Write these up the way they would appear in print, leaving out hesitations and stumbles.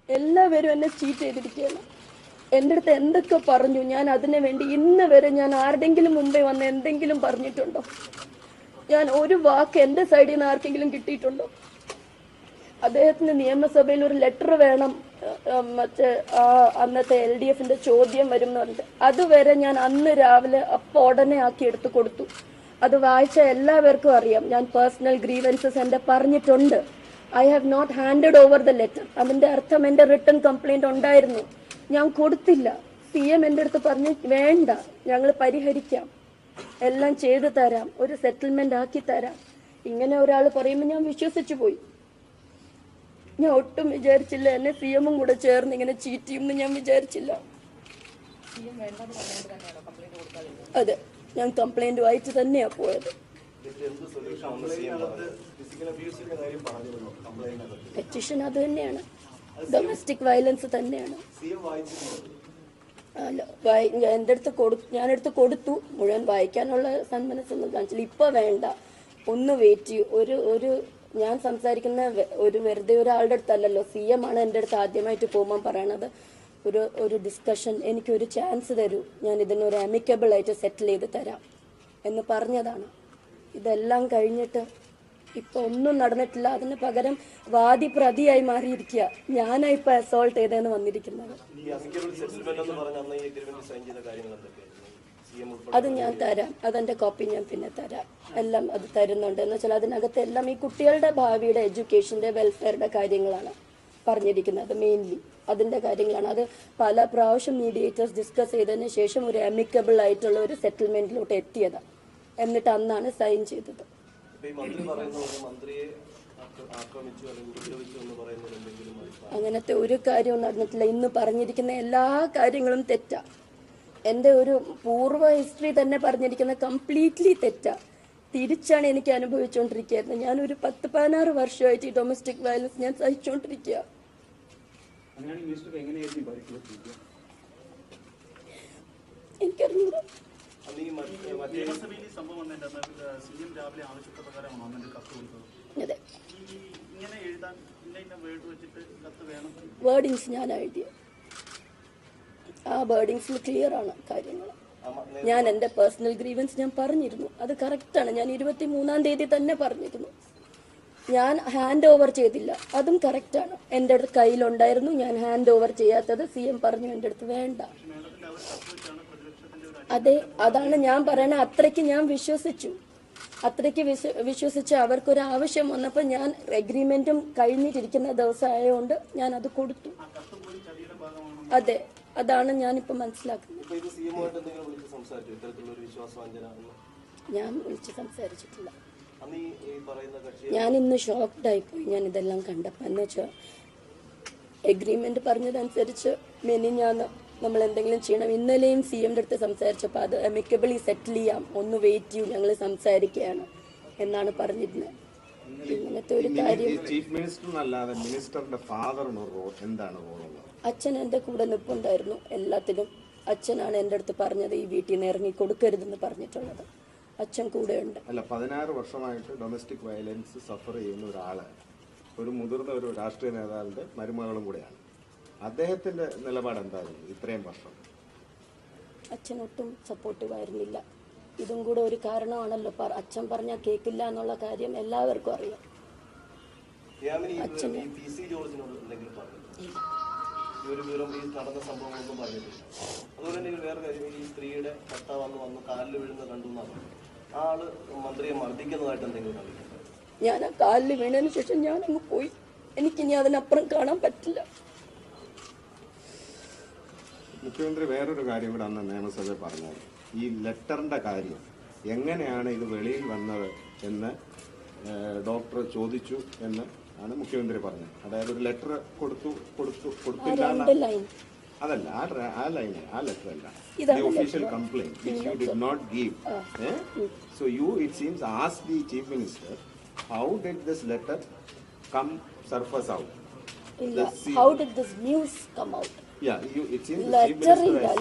എല്ലാവരും എന്നെ ചീറ്റ് ചെയ്തിരിക്കുകയാണ്. എൻ്റെ അടുത്ത് എന്തൊക്കെ പറഞ്ഞു, ഞാൻ അതിനു വേണ്ടി ഇന്ന് വരെ ഞാൻ ആരുടെങ്കിലും മുമ്പേ വന്ന് എന്തെങ്കിലും പറഞ്ഞിട്ടുണ്ടോ? ഞാൻ ഒരു വാക്ക് എൻ്റെ സൈഡിൽ നിന്ന് ആർക്കെങ്കിലും കിട്ടിയിട്ടുണ്ടോ? അദ്ദേഹത്തിന് നിയമസഭയിൽ ഒരു ലെറ്റർ വേണം, മറ്റേ അന്നത്തെ LDFന്റെ ചോദ്യം വരും എന്ന് പറഞ്ഞിട്ട് അതുവരെ ഞാൻ അന്ന് രാവിലെ ഉടനെ ആക്കി എടുത്തു കൊടുത്തു. അത് വായിച്ച എല്ലാവർക്കും അറിയാം. ഞാൻ പേഴ്സണൽ ഗ്രീവൻസസ് എൻ്റെ പറഞ്ഞിട്ടുണ്ട്. I have not handed over the letter. അതിൻ്റെ അർത്ഥം എൻ്റെ റിട്ടേൺ കംപ്ലൈൻറ്റ് ഉണ്ടായിരുന്നു, ഞാൻ കൊടുത്തില്ല. CM എൻ്റെ അടുത്ത് പറഞ്ഞു, വേണ്ട, ഞങ്ങൾ പരിഹരിക്കാം, എല്ലാം ചെയ്തു തരാം, ഒരു സെറ്റിൽമെന്റ് ആക്കി തരാം. ഇങ്ങനെ ഒരാൾ പറയുമ്പോൾ ഞാൻ വിശ്വസിച്ചു പോയി. ഞാൻ ഒട്ടും വിചാരിച്ചില്ല എന്നെ CM കൂടെ ചേർന്ന് ഇങ്ങനെ ചീറ്റ് ചെയ്യുമെന്ന് ഞാൻ വിചാരിച്ചില്ല. അതെ, ഞാൻ കംപ്ലൈന്റ് വായിച്ച് തന്നെയാ പോയത്. പെറ്റീഷൻ അത് തന്നെയാണ്, ഡൊമസ്റ്റിക് വയലൻസ് തന്നെയാണ്. അല്ല, എൻ്റെ അടുത്ത് ഞാനെടുത്ത് കൊടുത്തു. മുഴുവൻ വായിക്കാനുള്ള സന്മനസ്സൊന്നും കാണിച്ചില്ല. ഇപ്പൊ വേണ്ട, ഒന്ന് വെയിറ്റ് ചെയ്യൂ. ഒരു ഞാൻ സംസാരിക്കുന്ന ഒരു വെറുതെ ഒരാളുടെ അടുത്തല്ലല്ലോ. CM ആണ് എൻ്റെ അടുത്ത് ആദ്യമായിട്ട് പോകുമ്പോൾ പറയണത്, ഒരു ഡിസ്കഷൻ, എനിക്കൊരു ചാൻസ് തരൂ, ഞാൻ ഇതിനൊരു അമിക്കബിൾ ആയിട്ട് സെറ്റിൽ ചെയ്ത് തരാം എന്ന് പറഞ്ഞതാണ്. ഇതെല്ലാം കഴിഞ്ഞിട്ട് ഇപ്പൊ ഒന്നും നടന്നിട്ടില്ല. അതിന് പകരം വാദി പ്രതിയായി മാറിയിരിക്കുക. ഞാനാ ഇപ്പൊ അസോൾട്ട് ചെയ്തെന്ന് വന്നിരിക്കുന്നത്. അത് ഞാൻ തരാം, അതെന്റെ കോപ്പി ഞാൻ പിന്നെ തരാം. എല്ലാം അത് തരുന്നുണ്ട്. എന്ന് വെച്ചാൽ അതിനകത്ത് എല്ലാം ഈ കുട്ടികളുടെ ഭാവിയുടെ എഡ്യൂക്കേഷന്റെ വെൽഫെയറുടെ കാര്യങ്ങളാണ് പറഞ്ഞിരിക്കുന്നത്. മെയിൻലി അതിന്റെ കാര്യങ്ങളാണ്. അത് പല പ്രാവശ്യം മീഡിയേറ്റേഴ്സ് ഡിസ്കസ് ചെയ്തതിന് ശേഷം ഒരു അമിക്കബിൾ ആയിട്ടുള്ള ഒരു സെറ്റിൽമെന്റിലോട്ട് എത്തിയതാണ്. എന്നിട്ട് അന്നാണ് സൈൻ ചെയ്തത്. അങ്ങനത്തെ ഒരു കാര്യവും നടന്നിട്ടില്ല. ഇന്ന് പറഞ്ഞിരിക്കുന്ന എല്ലാ കാര്യങ്ങളും തെറ്റാ. എൻ്റെ ഒരു പൂർവ്വ ഹിസ്റ്ററി തന്നെ പറഞ്ഞിരിക്കുന്ന കംപ്ലീറ്റ്ലി തെറ്റാ. തിരിച്ചാണ് എനിക്ക് അനുഭവിച്ചുകൊണ്ടിരിക്കുന്നത്. ഞാനൊരു 10-16 വർഷമായിട്ട് ഈ ഡൊമസ്റ്റിക് വയലൻസ് ഞാൻ സഹിച്ചുകൊണ്ടിരിക്കുക. എനിക്കറിഞ്ഞൂടാ. അതെ, വേർഡിങ്സ് ഞാൻ എഴുതിയ ആ വേർഡിങ്സിൽ ക്ലിയർ ആണ് കാര്യങ്ങൾ. ഞാൻ എൻ്റെ പേഴ്സണൽ ഗ്രീവൻസ് ഞാൻ പറഞ്ഞിരുന്നു, അത് കറക്റ്റാണ്. ഞാൻ 23-ാം തീയതി തന്നെ പറഞ്ഞിരുന്നു. ഞാൻ ഹാൻഡ് ഓവർ ചെയ്തില്ല, അതും കറക്റ്റാണ്. എൻ്റെ അടുത്ത് കയ്യിലുണ്ടായിരുന്നു, ഞാൻ ഹാൻഡ് ഓവർ ചെയ്യാത്തത്. CM പറഞ്ഞു എൻ്റെ അടുത്ത് വേണ്ട. അതെ, അതാണ് ഞാൻ പറയണത്. അത്രയ്ക്ക് ഞാൻ വിശ്വസിച്ചു. അവർക്കൊരു ആവശ്യം വന്നപ്പോൾ ഞാൻ എഗ്രിമെന്റും കഴിഞ്ഞിട്ടിരിക്കുന്ന ദിവസം ആയതുകൊണ്ട് ഞാൻ അത് കൊടുത്തു. അതെ, അതാണ് ഞാനിപ്പോ മനസ്സിലാക്കുന്നത്. ഞാൻ വിളിച്ച് സംസാരിച്ചിട്ടില്ല. ഞാൻ ഇന്ന് ഷോക്ക്ഡായി പോയി ഞാൻ ഇതെല്ലാം കണ്ടപ്പോൾ. എന്ന് വെച്ചാൽ എഗ്രിമെന്റ് പറഞ്ഞതനുസരിച്ച് മെനിഞ്ഞാന്ന് നമ്മൾ എന്തെങ്കിലും ചെയ്യണം. ഇന്നലെയും CMന്റെ അടുത്ത് സംസാരിച്ചപ്പോൾ അത് അമിക്കബിളി സെറ്റിൽ ചെയ്യാം, ഒന്ന് വെയിറ്റ് ചെയ്യൂ, ഞങ്ങൾ സംസാരിക്കുകയാണ് എന്നാണ് പറഞ്ഞിരുന്നത്. ഇങ്ങനത്തെ ഒരു കാര്യം അച്ഛൻ എൻ്റെ കൂടെ നിൽപ്പുണ്ടായിരുന്നു എല്ലാത്തിലും. അച്ഛനാണ് എൻ്റെ അടുത്ത് പറഞ്ഞത് ഈ വീട്ടിൽ നിന്ന് ഇറങ്ങി കൊടുക്കരുതെന്ന് പറഞ്ഞിട്ടുള്ളത്. അച്ഛൻ കൂടെ ഉണ്ട്. അല്ല, 16 വർഷമായിട്ട് ഡൊമസ്റ്റിക് വയലൻസ് സഫർ ചെയ്യുന്ന ഒരാള്, ഒരു മുതിർന്ന ഒരു രാഷ്ട്രീയ നേതാവിന്റെ മരുമകളും കൂടെയാണ്. അദ്ദേഹത്തിന്റെ നിലപാട് എന്തായിരുന്നു ഇത്രയും വർഷം? അച്ഛൻ ഒട്ടും സപ്പോർട്ടീവ് ആയിരുന്നില്ല. ഇതും കൂടെ ഒരു കാരണമാണല്ലോ. അച്ഛൻ പറഞ്ഞാൽ കേൾക്കില്ല എന്നുള്ള കാര്യം എല്ലാവർക്കും അറിയാം. അച്ഛൻ നടന്ന സംഭവങ്ങളൊന്നും പറഞ്ഞിട്ടില്ല. അതുപോലെ തന്നെ വേറെ കാര്യം, ഈ സ്ത്രീയുടെ ഭർത്താവ് വന്ന് കാലിൽ വീഴുന്ന കണ്ടു എന്നാണ്. ആ ആള് മന്ത്രിയെ മർദ്ദിക്കുന്നതായിട്ട് എന്തെങ്കിലും അറിയില്ല. ഞാൻ ആ കാലിൽ വീണതിന് ശേഷം ഞാൻ അങ്ങ് പോയി. എനിക്കിനി അതിനപ്പുറം കാണാൻ പറ്റില്ല. മുഖ്യമന്ത്രി വേറൊരു കാര്യം കൂടെ അന്ന് നിയമസഭയിൽ പറഞ്ഞത്, ഈ ലെറ്ററിന്റെ കാര്യം എങ്ങനെയാണ് ഇത് വെളിയിൽ വന്നത് എന്ന് ഡോക്ടർ ചോദിച്ചു എന്ന് ആണ് മുഖ്യമന്ത്രി പറഞ്ഞത്. അതായത് ഒരു ലെറ്റർ കൊടുത്തില്ല, അതല്ല ആ ലൈന്, ആ ലെറ്റർ അല്ല, official complaint which you did not give. So you it seems ask the chief minister, how did this letter come surface out? How did this news come out?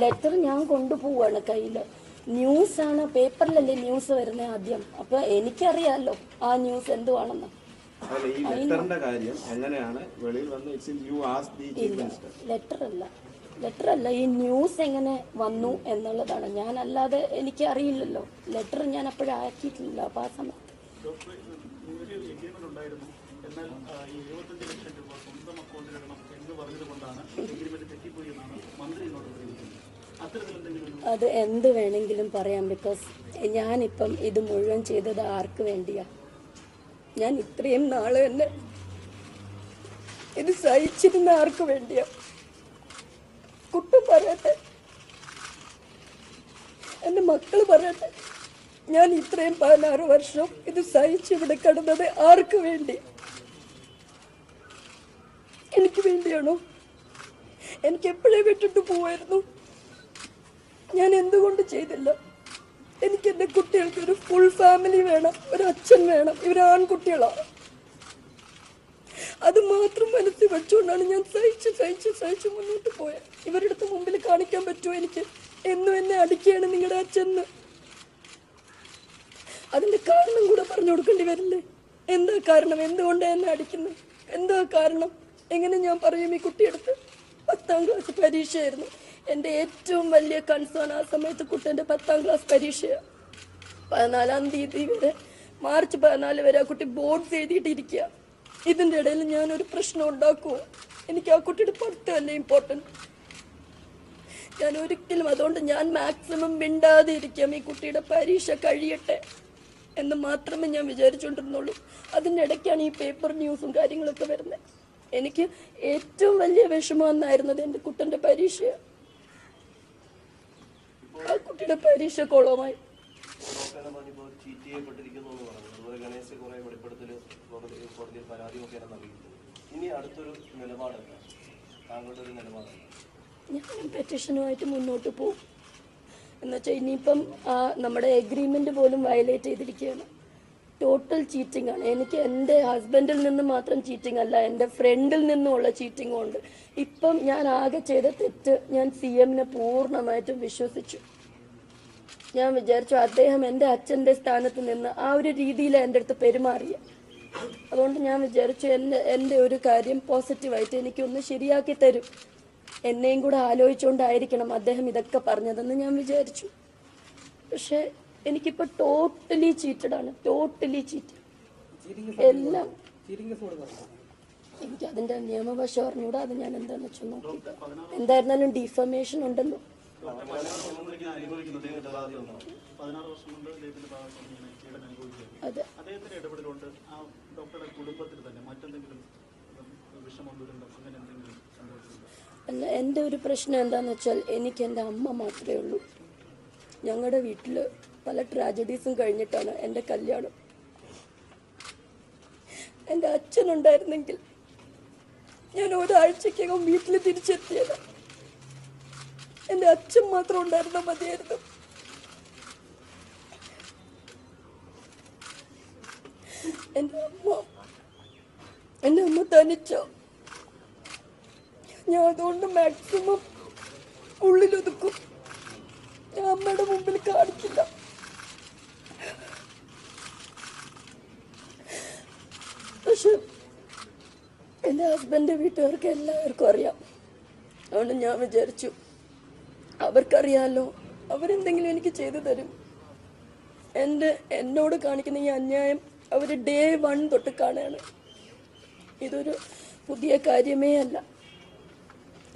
Letter ഞാൻ കൊണ്ടുപോവാണ് കയ്യില്. ന്യൂസാണ്, പേപ്പറിലല്ലേ news വരുന്നത് ആദ്യം. അപ്പൊ എനിക്കറിയാലോ ആ news എന്തുവാണെന്ന്. അല്ല, ഈ ലെറ്ററിന്റെ കാര്യം എങ്ങനെയാണ് വെളിയിൽ വന്ന് you ask the chief minister? Letter അല്ല, ഈ ന്യൂസ് എങ്ങനെ വന്നു എന്നുള്ളതാണ്. ഞാൻ അല്ലാതെ എനിക്ക് അറിയില്ലല്ലോ, ലെറ്റർ ഞാൻ അപ്പോഴും ആക്കിയിട്ടില്ല. അപ്പൊ ആ സമയത്ത് എന്നാൽ ഈ 75 ലക്ഷം രൂപ സ്വന്തം അക്കൗണ്ടിൽ ഇടണം എന്ന് പറഞ്ഞതുകൊണ്ടാണ് എഗ്രിമെന്റ് തെറ്റിപ്പോയി എന്നാണ് മന്ത്രി എന്നോട് പറയുന്നത്. അത്തരത്തിലെന്തെങ്കിലും അത് എന്ത് വേണമെങ്കിലും പറയാം. ബിക്കോസ് ഞാനിപ്പം ഇത് മുഴുവൻ ചെയ്തത് ആർക്ക് വേണ്ടിയാ? ഞാൻ ഇത്രയും നാള് തന്നെ ഇത് സഹിച്ചിരുന്ന ആർക്ക് വേണ്ടിയാ? കുട്ടും പറയട്ടെ, എന്റെ മക്കള് പറയട്ടെ, ഞാൻ ഇത്രയും 16 വർഷം ഇത് സഹിച്ച് ഇവിടെ കിടന്നത് ആർക്ക് വേണ്ടി? എനിക്ക് വേണ്ടിയാണോ? എനിക്ക് എപ്പോഴേ വിട്ടിട്ട് പോവായിരുന്നു. ഞാൻ എന്തുകൊണ്ട് ചെയ്തില്ല? എനിക്ക് എന്റെ കുട്ടികൾക്ക് ഒരു ഫുൾ ഫാമിലി വേണം, ഒരു അച്ഛൻ വേണം. ഇവർ ആൺകുട്ടികളാണ്. അത് മാത്രം മനസ്സിൽ വെച്ചുകൊണ്ടാണ് ഞാൻ സഹിച്ച് മുന്നോട്ട് പോയത്. ഇവരുടെ അടുത്ത് മുമ്പിൽ കാണിക്കാൻ പറ്റുമോ എനിക്ക് എന്നും എന്നെ അടിക്കുകയാണ് നിങ്ങളുടെ അച്ഛന്ന്? അതിന്റെ കാരണം കൂടെ പറഞ്ഞു കൊടുക്കേണ്ടി വരില്ലേ? എന്താ കാരണം? എന്തുകൊണ്ട് എന്നെ അടിക്കുന്നത്? എന്താ കാരണം? എങ്ങനെ ഞാൻ പറയും ഈ കുട്ടിയെടുത്ത്? 10ാം ക്ലാസ് പരീക്ഷയായിരുന്നു. എൻ്റെ ഏറ്റവും വലിയ കൺസേൺ ആ സമയത്ത് കുട്ടൻ്റെ 10ാം ക്ലാസ് പരീക്ഷയാണ്. 14ാം തീയതി വരെ, മാർച്ച് 14 വരെ ആ കുട്ടി ബോർഡ്സ് എഴുതിയിട്ടിരിക്കുക. ഇതിൻ്റെ ഇടയിൽ ഞാനൊരു പ്രശ്നം ഉണ്ടാക്കുമോ? എനിക്ക് ആ കുട്ടിയുടെ പഠിത്തമല്ല ഇമ്പോർട്ടൻറ്റ്. ഞാൻ ഒരിക്കലും, അതുകൊണ്ട് ഞാൻ മാക്സിമം മിണ്ടാതെ ഇരിക്കാം, ഈ കുട്ടിയുടെ പരീക്ഷ കഴിയട്ടെ എന്ന് മാത്രമേ ഞാൻ വിചാരിച്ചുകൊണ്ടിരുന്നുള്ളൂ. അതിൻ്റെ ഇടയ്ക്കാണ് ഈ പേപ്പർ ന്യൂസും കാര്യങ്ങളൊക്കെ വരുന്നത്. എനിക്ക് ഏറ്റവും വലിയ വിഷമം എന്നായിരുന്നത് എൻ്റെ കുട്ടൻ്റെ പരീക്ഷ. ആ കുട്ടിയുടെ പരീക്ഷ കോളമായി. ഞാനും പെറ്റീഷനുമായിട്ട് മുന്നോട്ട് പോകും. എന്നുവെച്ചാൽ ഇനിയിപ്പം നമ്മുടെ എഗ്രിമെന്റ് പോലും വയലേറ്റ് ചെയ്തിരിക്കുകയാണ്. ടോട്ടൽ ചീറ്റിംഗ് ആണ്. എനിക്ക് എൻ്റെ ഹസ്ബൻഡിൽ നിന്ന് മാത്രം ചീറ്റിംഗ് അല്ല, എൻ്റെ ഫ്രണ്ടിൽ നിന്നുമുള്ള ചീറ്റിംഗും ഉണ്ട്. ഇപ്പം ഞാൻ ആകെ ചെയ്ത തെറ്റ്, ഞാൻ CMനെ പൂർണ്ണമായിട്ടും വിശ്വസിച്ചു. ഞാൻ വിചാരിച്ചു അദ്ദേഹം എൻ്റെ അച്ഛൻ്റെ സ്ഥാനത്ത് നിന്ന് ആ ഒരു രീതിയിൽ എൻ്റെ അടുത്ത് പെരുമാറിയ. അതുകൊണ്ട് ഞാൻ വിചാരിച്ചു എൻ്റെ ഒരു കാര്യം പോസിറ്റീവായിട്ട് എനിക്കൊന്ന് ശരിയാക്കി തരും. എന്നെയും കൂടെ ആലോചിച്ചുകൊണ്ടായിരിക്കണം അദ്ദേഹം ഇതൊക്കെ പറഞ്ഞതെന്ന് ഞാൻ വിചാരിച്ചു. പക്ഷെ എനിക്കിപ്പോൾ ടോട്ടലി ചീറ്റഡാണ്. ടോട്ടലി ചീറ്റഡ് എല്ലാം. എനിക്ക് അതിൻ്റെ നിയമവശം അറിഞ്ഞൂടാ. അത് ഞാൻ എന്താണെന്ന് വെച്ചാൽ നോക്കിയിട്ട്. എന്തായിരുന്നാലും ഡിഫമേഷൻ ഉണ്ടല്ലോ. 16 വർഷം കൊണ്ട് അദ്ദേഹത്തിന്റെ ഭാഗത്ത് ഇങ്ങനെ പീഡനം അനുഭവിച്ചു. അദ്ദേഹത്തിന്റെ ഇടപെടലുകൊണ്ട് ആ ഡോക്ടറുടെ കുടുംബത്തിൽ തന്നെ മറ്റെന്തെങ്കിലും വിഷമം, ദുരന്തം അങ്ങനെ എന്തെങ്കിലും സംഭവിച്ചിട്ടുണ്ടോ? അല്ല, എൻ്റെ ഒരു പ്രശ്നം എന്താണെന്ന് വെച്ചാൽ എനിക്ക് എൻ്റെ അമ്മ മാത്രമേ ഉള്ളൂ. ഞങ്ങളുടെ വീട്ടിൽ പല ട്രാജഡീസും കഴിഞ്ഞിട്ടാണ് എൻ്റെ കല്യാണം. എൻ്റെ അച്ഛനുണ്ടായിരുന്നെങ്കിൽ ഞാൻ ഒരാഴ്ചക്കകം വീട്ടിൽ തിരിച്ചെത്തിയത്. എൻ്റെ അച്ഛൻ മാത്രം ഉണ്ടായിരുന്നാൽ മതിയായിരുന്നു. എൻ്റെ അമ്മ തനിച്ചോ. ഞാൻ അതുകൊണ്ട് മാക്സിമം ഉള്ളിലൊതുക്കും. ഞാൻ അമ്മയുടെ മുമ്പിൽ കാണിക്കില്ല. പക്ഷെ എൻ്റെ ഹസ്ബൻഡിൻ്റെ വീട്ടുകാർക്ക് എല്ലാവർക്കും അറിയാം. അതുകൊണ്ട് ഞാൻ വിചാരിച്ചു അവർക്കറിയാമല്ലോ, അവരെന്തെങ്കിലും എനിക്ക് ചെയ്തു തരും. എന്നോട് കാണിക്കുന്ന ഈ അന്യായം അവർ ഡേ 1 തൊട്ട് കാണുകയാണ്. ഇതൊരു പുതിയ കാര്യമേ അല്ല,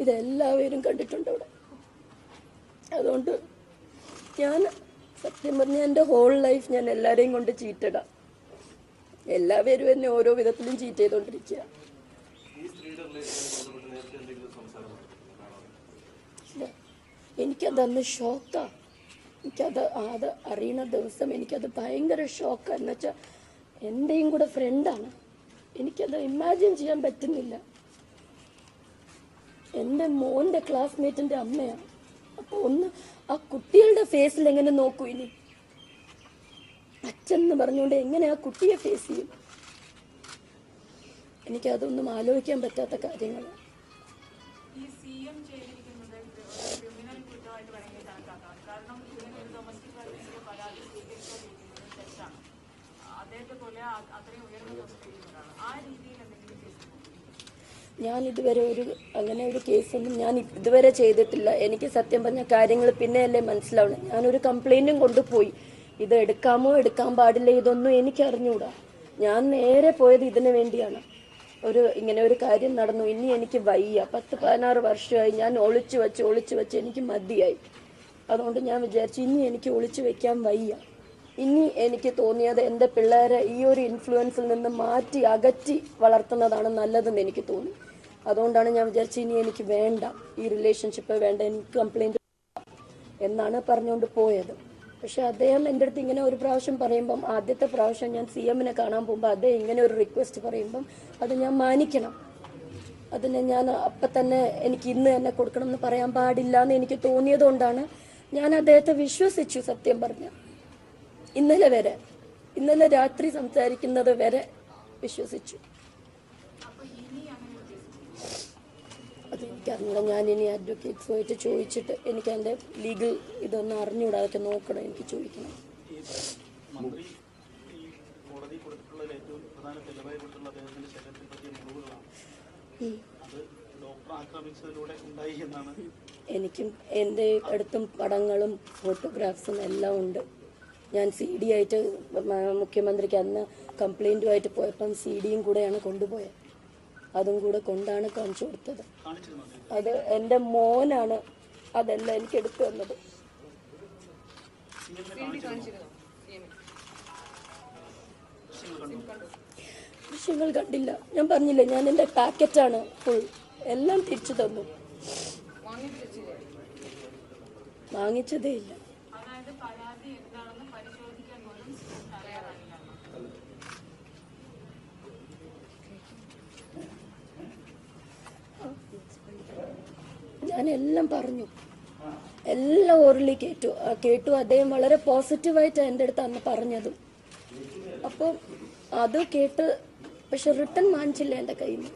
ഇതെല്ലാവരും കണ്ടിട്ടുണ്ട് അവിടെ. അതുകൊണ്ട് ഞാൻ സത്യം പറഞ്ഞാൽ എൻ്റെ ഹോൾ ലൈഫ് ഞാൻ എല്ലാവരെയും കൊണ്ട് ചീറ്റിടാം. എല്ലാവരും എന്നെ ഓരോ വിധത്തിലും ചീറ്റ് ചെയ്തുകൊണ്ടിരിക്കുക. എനിക്കതന്ന് ഷോക്കാ. അത് അറിയണ ദിവസം എനിക്കത് ഭയങ്കര ഷോക്കാ. എന്നുവെച്ചാൽ എൻ്റെയും കൂടെ ഫ്രണ്ടാണ്. എനിക്കത് ഇമാജിൻ ചെയ്യാൻ പറ്റുന്നില്ല. എൻ്റെ മോൻ്റെ ക്ലാസ്മേറ്റിൻ്റെ അമ്മയാണ്. അപ്പോൾ ഒന്ന് ആ കുട്ടികളുടെ ഫേസിൽ എങ്ങനെ നോക്കൂ ഇനി? അച്ഛൻ എന്ന് പറഞ്ഞുകൊണ്ട് എങ്ങനെ ആ കുട്ടിയെ ഫേസ് ചെയ്യും? എനിക്കതൊന്നും ആലോചിക്കാൻ പറ്റാത്ത കാര്യങ്ങളാണ്. ഞാൻ ഇതുവരെ അങ്ങനെ ഒരു കേസൊന്നും ഞാൻ ഇതുവരെ ചെയ്തിട്ടില്ല. എനിക്ക് സത്യം പറഞ്ഞ കാര്യങ്ങൾ പിന്നെയല്ലേ മനസ്സിലാവണം. ഞാനൊരു കംപ്ലൈന്റും കൊണ്ടുപോയി. ഇത് എടുക്കാമോ എടുക്കാൻ പാടില്ല ഇതൊന്നും എനിക്ക് അറിഞ്ഞൂടാ. ഞാൻ നേരെ പോയത് ഇതിനു വേണ്ടിയാണ്. ഇങ്ങനെ ഒരു കാര്യം നടന്നു, ഇനി എനിക്ക് വയ്യ. 10-16 വർഷമായി ഞാൻ ഒളിച്ചു വെച്ച് എനിക്ക് മതിയായി. അതുകൊണ്ട് ഞാൻ വിചാരിച്ചു ഇനി എനിക്ക് ഒളിച്ചു വെക്കാൻ വയ്യ. ഇനി എനിക്ക് തോന്നിയത് എൻ്റെ പിള്ളേരെ ഈ ഒരു ഇൻഫ്ലുവൻസിൽ നിന്ന് മാറ്റി അകറ്റി വളർത്തുന്നതാണ് നല്ലതെന്ന് എനിക്ക് തോന്നി. അതുകൊണ്ടാണ് ഞാൻ വിചാരിച്ചത് ഇനി എനിക്ക് വേണ്ട, ഈ റിലേഷൻഷിപ്പ് വേണ്ട, എനിക്ക് കംപ്ലൈൻറ്റ് എന്നാണ് പറഞ്ഞുകൊണ്ട് പോയത്. പക്ഷെ അദ്ദേഹം എൻ്റെ അടുത്ത് ഇങ്ങനെ ഒരു പ്രാവശ്യം പറയുമ്പം, ആദ്യത്തെ പ്രാവശ്യം ഞാൻ CM-നെ കാണാൻ പോകുമ്പോൾ അദ്ദേഹം ഇങ്ങനെ ഒരു റിക്വസ്റ്റ് പറയുമ്പം അത് ഞാൻ മാനിക്കണം. അതിനെ ഞാൻ അപ്പം തന്നെ എനിക്ക് ഇന്ന് തന്നെ കൊടുക്കണം എന്ന് പറയാൻ പാടില്ല എന്ന് എനിക്ക് തോന്നിയത് കൊണ്ടാണ് ഞാൻ അദ്ദേഹത്തെ വിശ്വസിച്ചു. സത്യം പറഞ്ഞ ഇന്നലെ രാത്രി സംസാരിക്കുന്നത് വരെ വിശ്വസിച്ചു. അതെനിക്കറിഞ്ഞില്ല. ഞാനിനി അഡ്വക്കേറ്റ്സുമായിട്ട് ചോദിച്ചിട്ട് എനിക്ക് എൻ്റെ ലീഗൽ ഇതൊന്നും അറിഞ്ഞൂടാ. അതൊക്കെ നോക്കണം, എനിക്ക് ചോദിക്കണം. മന്ത്രി ഈ കോടതി കൊടുത്തിട്ടുള്ള ഏറ്റവും പ്രധാന തെളിവായിട്ടുള്ള അദ്ദേഹത്തിന്റെ ശരീരത്തിൽ പറ്റിയ മുറിവുകളാണ്. അത് ഡോക്ടർ ആക്രമിച്ചതിലൂടെ ഉണ്ടായി എന്നാണ്. എനിക്കും എൻ്റെ അടുത്തും പടങ്ങളും ഫോട്ടോഗ്രാഫ്സും എല്ലാം ഉണ്ട്. ഞാൻ CD ആയിട്ട് മുഖ്യമന്ത്രിക്ക് അന്ന് കംപ്ലൈൻറ്റുമായിട്ട് പോയപ്പം CD-യും കൂടെയാണ് കൊണ്ടുപോയത്. അതും കൂടെ കൊണ്ടാണ് കാണിച്ചു കൊടുത്തത്. അത് എൻ്റെ മോനാണ് അതെല്ലാം എനിക്ക് എടുത്തു തന്നത്. ദൃശ്യങ്ങൾ കണ്ടില്ല. ഞാൻ പറഞ്ഞില്ലേ, ഞാൻ എൻ്റെ പാക്കറ്റാണ് ഫുൾ എല്ലാം തിരിച്ചു തന്നു. വാങ്ങിച്ചതേ ഇല്ല. ഞാൻ എല്ലാം പറഞ്ഞു, എല്ലാം ഓർലി കേട്ടു. അദ്ദേഹം വളരെ പോസിറ്റീവായിട്ട് എൻ്റെ അടുത്ത് അന്ന് പറഞ്ഞതും. അപ്പോൾ അത് കേട്ട്, പക്ഷെ റിട്ടേൺ വാങ്ങിച്ചില്ല എൻ്റെ കയ്യിൽ നിന്ന്.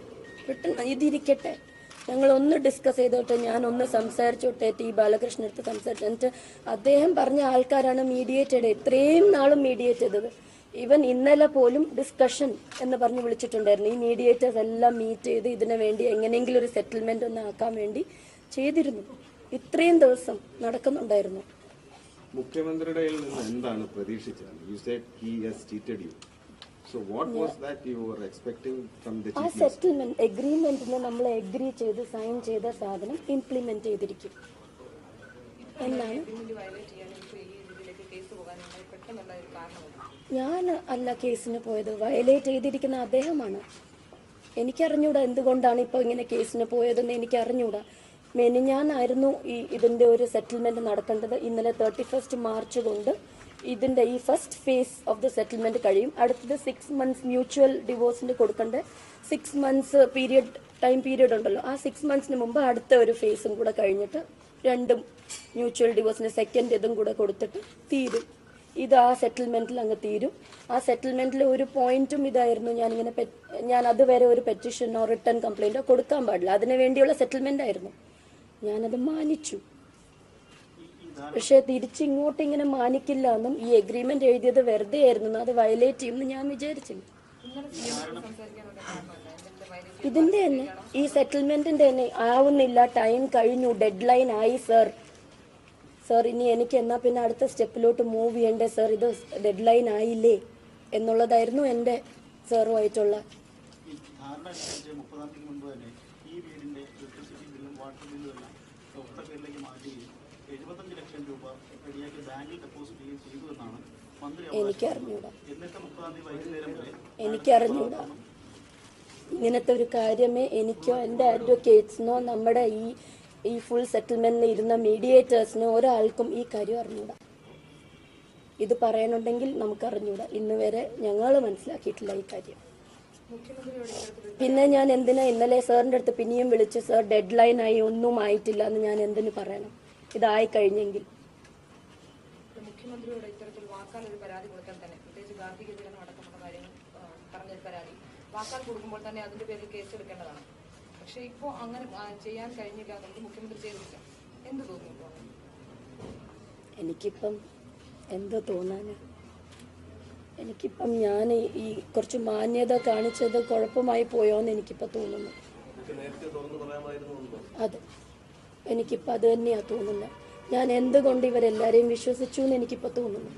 റിട്ടേൺ ഇതിരിക്കട്ടെ, ഞങ്ങളൊന്ന് ഡിസ്കസ് ചെയ്തോട്ടെ, ഞാനൊന്ന് സംസാരിച്ചോട്ടെ. T. ബാലകൃഷ്ണൻ അടുത്ത് സംസാരിച്ചു. എന്നിട്ട് അദ്ദേഹം പറഞ്ഞ ആൾക്കാരാണ് മീഡിയേറ്റ് ചെയ്തത്, ഇത്രയും നാളും മീഡിയേറ്റ് ചെയ്തത്. ഈവൻ ഇന്നലെ പോലും ഡിസ്കഷൻ എന്ന് പറഞ്ഞ് വിളിച്ചിട്ടുണ്ടായിരുന്നു. ഈ മീഡിയേറ്റേഴ്സ് എല്ലാം മീറ്റ് ചെയ്ത് ഇതിനു വേണ്ടി എങ്ങനെയെങ്കിലും ഒരു സെറ്റിൽമെന്റ് ഒന്ന് ആക്കാൻ വേണ്ടി ചെയ്തിരുന്നു. ഇത്രയും ദിവസം നടക്കുന്നുണ്ടായിരുന്നു. മുഖ്യമന്ത്രിയുടെ നിന്ന് എന്താണ് പ്രതീക്ഷിച്ചത്? You said he has cheated you. So what was that you were expecting from the chief minister? ആ സെറ്റിൽമെന്റ് എഗ്രിമെന്റിന് നമ്മൾ എഗ്രി ചെയ്ത് സൈൻ ചെയ്ത സാധനം ഇംപ്ലിമെന്റ് ചെയ്തിരിക്കും എന്നാണ്. ഞാൻ അല്ല കേസിന് പോയത്, വയലേറ്റ് ചെയ്തിരിക്കുന്ന അദ്ദേഹമാണ്. എനിക്കറിഞ്ഞൂടാ എന്തുകൊണ്ടാണ് ഇപ്പോൾ ഇങ്ങനെ കേസിന് പോയതെന്ന് എനിക്കറിഞ്ഞൂടാ. മെനിഞ്ഞാന്നായിരുന്നു ഇതിന്റെ ഒരു സെറ്റിൽമെന്റ് നടക്കേണ്ടത്. ഇന്നലെ 31 മാർച്ച് കൊണ്ട് ഇതിന്റെ ഈ first phase of the settlement കഴിയും. അടുത്തത് 6 months മ്യൂച്വൽ ഡിവോഴ്സിന് കൊടുക്കേണ്ട 6 months ടൈം പീരീഡ് ഉണ്ടല്ലോ. ആ 6 monthsന് മുമ്പ് അടുത്ത ഒരു ഫേസും കൂടെ കഴിഞ്ഞിട്ട് രണ്ടും മ്യൂച്വൽ ഡിവോഴ്സിന് സെക്കൻഡ് ഇതും കൂടെ കൊടുത്തിട്ട് തീരും. ഇത് ആ സെറ്റിൽമെന്റിൽ അങ്ങ് തീരും. ആ സെറ്റിൽമെന്റിൽ ഒരു പോയിന്റും ഇതായിരുന്നു, ഞാൻ അതുവരെ ഒരു പെറ്റീഷനോ റിട്ടേൺ കംപ്ലൈന്റോ കൊടുക്കാൻ പാടില്ല. അതിനു വേണ്ടിയുള്ള സെറ്റിൽമെന്റ് ആയിരുന്നു. ഞാനത് മാനിച്ചു. പക്ഷെ തിരിച്ചിങ്ങോട്ട് ഇങ്ങനെ മാനിക്കില്ല എന്നും ഈ എഗ്രിമെന്റ് എഴുതിയത് വെറുതെ ആയിരുന്നു, അത് വയലേറ്റ് ചെയ്യുമെന്ന് ഞാൻ വിചാരിച്ചില്ല. ഇതിന്റെ തന്നെ ഈ സെറ്റിൽമെന്റിന്റെ തന്നെ ആവുന്നില്ല, ടൈം കഴിഞ്ഞു, ഡെഡ് ലൈൻ ആയി സർ, ഇനി എനിക്ക് എന്നാ പിന്നെ അടുത്ത സ്റ്റെപ്പിലോട്ട് മൂവ് ചെയ്യണ്ടേ സർ, ഇത് ഡെഡ് ലൈൻ ആയില്ലേ എന്നുള്ളതായിരുന്നു എൻ്റെ സാറുമായിട്ടുള്ള. എനിക്കറിഞ്ഞൂടാ ഇങ്ങനത്തെ ഒരു കാര്യമേ എനിക്കോ എൻ്റെ അഡ്വക്കേറ്റ്സിനോ നമ്മുടെ ഈ ഫുൾ സെറ്റിൽമെന്റിൽ ഇരുന്ന മീഡിയേറ്റേഴ്സിനോ ഒരാൾക്കും ഈ കാര്യം അറിഞ്ഞൂടാ. ഇത് പറയണുണ്ടെങ്കിൽ നമുക്കറിഞ്ഞൂടാ. ഇന്ന് വരെ ഞങ്ങൾ മനസ്സിലാക്കിയിട്ടില്ല ഈ കാര്യം. പിന്നെ ഞാൻ എന്തിനാ ഇന്നലെ സാറിൻ്റെ അടുത്ത് പിന്നെയും വിളിച്ച്, സാർ ഡെഡ് ലൈൻ ആയി ഒന്നും ആയിട്ടില്ല എന്ന് ഞാൻ എന്തിനു പറയണം? ഇതായി കഴിഞ്ഞെങ്കിൽ. മുഖ്യമന്ത്രിയോട് ഇത്തരത്തിൽ വാക്കാൽ ഒരു പരാതി കൊടുത്താൽ തന്നെ, പ്രത്യേകിച്ച് ഗാർഹിക പീഡനം അടക്കമുള്ള കാര്യങ്ങൾ പറഞ്ഞൊരു പരാതി വാക്കാൽ കൊടുക്കുമ്പോൾ തന്നെ അതിന്റെ പേരിൽ കേസ് എടുക്കേണ്ടതാണ്. പക്ഷെ ഇപ്പോൾ അങ്ങനെ ചെയ്യാൻ കഴിഞ്ഞില്ല എന്നുള്ളത് മുഖ്യമന്ത്രി ചെയ്തില്ല. എന്ത് തോന്നുന്നു? എനിക്കിപ്പം എന്ത് തോന്നാന്? എനിക്കിപ്പം ഞാൻ ഈ കുറച്ച് മാന്യത കാണിച്ചത് കുഴപ്പമായി പോയോന്ന് എനിക്കിപ്പോൾ തോന്നുന്നു. നേരത്തെ തുറന്നു പറയാമായിരുന്നു. അതെ, എനിക്കിപ്പോൾ അത് തന്നെയാണ് തോന്നുന്നത്. ഞാൻ എന്തുകൊണ്ട് ഇവരെല്ലാവരെയും വിശ്വസിച്ചു എന്ന് എനിക്കിപ്പോൾ തോന്നുന്നു.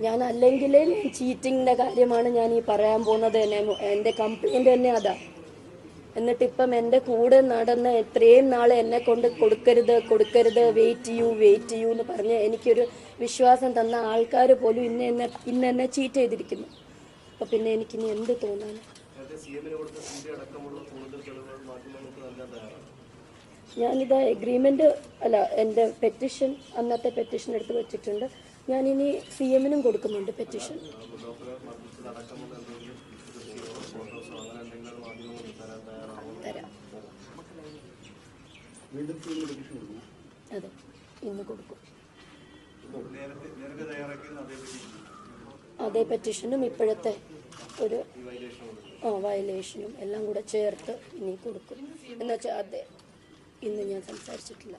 ഞാൻ അല്ലെങ്കിലേ ചീറ്റിങ്ങിൻ്റെ കാര്യമാണ് ഞാൻ ഈ പറയാൻ പോകുന്നത് തന്നെ. എൻ്റെ കംപ്ലൈൻറ്റ് തന്നെ അതാ. എന്നിട്ടിപ്പം എൻ്റെ കൂടെ നടന്ന് എത്രയും നാൾ എന്നെ കൊണ്ട് കൊടുക്കരുത് വെയിറ്റ് ചെയ്യൂ എന്ന് പറഞ്ഞ് എനിക്കൊരു വിശ്വാസം തന്ന ആൾക്കാർ പോലും ഇന്ന് എന്നെ ചീറ്റ് ചെയ്തിരിക്കുന്നു. അപ്പോൾ പിന്നെ എനിക്കിനി എന്ത് തോന്നാൻ? ഞാനിത് എഗ്രിമെൻ്റ് അല്ല, എൻ്റെ പെറ്റീഷൻ, അന്നത്തെ പെറ്റീഷൻ എടുത്ത് വെച്ചിട്ടുണ്ട്. ഞാനിനി CM-നും കൊടുക്കുന്നുണ്ട് പെറ്റീഷൻ. തരാം. അതെ, ഇന്ന് കൊടുക്കും. അതേ പെറ്റീഷനും ഇപ്പോഴത്തെ ഒരു വയലേഷനും എല്ലാം കൂടെ ചേർത്ത് ഇനി കൊടുക്കും. എന്നുവെച്ചാൽ അതെ, ഇന്ന് ഞാൻ സംസാരിച്ചിട്ടില്ല.